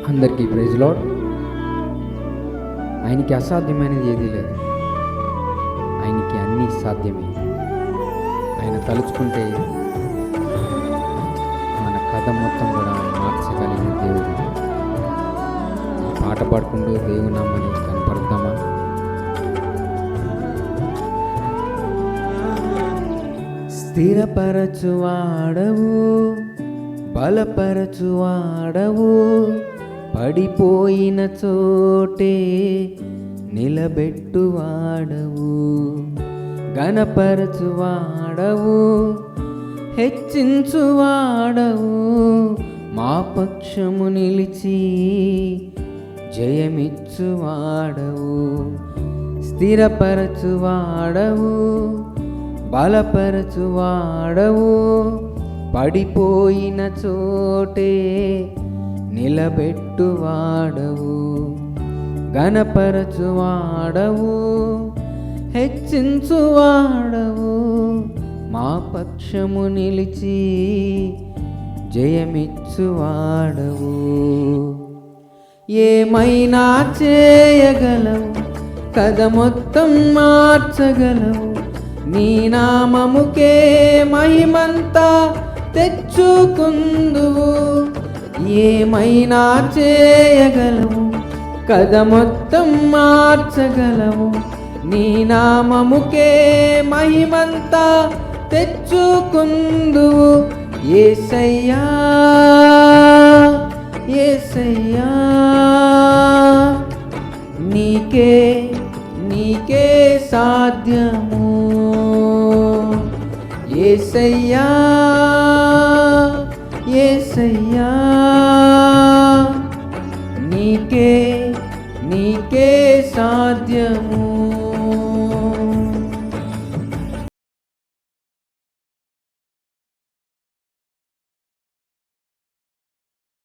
అందరికీ praise lord. ఆయనకి అసాధ్యమైనది ఏదీ లేదు. ఆయనకి అన్నీ సాధ్యమే. ఆయన తలుచుకుంటే మన కథ మొత్తం కూడా మార్చగలిగిన దేవుడు. పాట పాడుకుంటూ దేవుని నామని కనపడతామా? స్థిరపరచువాడవు, బలపరచువాడవు, పడిపోయిన చోటే నిలబెట్టువాడవు, గణపరచువాడవు, హెచ్చించువాడవు, మా పక్షము నిలిచి జయమిచ్చువాడవు. స్థిరపరచువాడవు, బలపరచువాడవు, పడిపోయిన చోటే నిలబెట్టువాడవు, గణపరచువాడవు, హెచ్చించువాడవు, మా పక్షము నిలిచి జయమిచ్చువాడవు. ఏమైనా చేయగలవు, కథ మొత్తం మార్చగలవు, నీ నామముకే మహిమంతా తెచ్చుకుందువు. ఏమైనా చేయగలవు, కథ మొత్తం మార్చగలవు, నీ నామముకే మహిమంతా తెచ్చుకుందువు. యేసయ్యా యేసయ్యా, నీకే నీకే సాధ్యము. యేసయ్యా యేసయ్యా, నీకే నీకే సాధ్యము.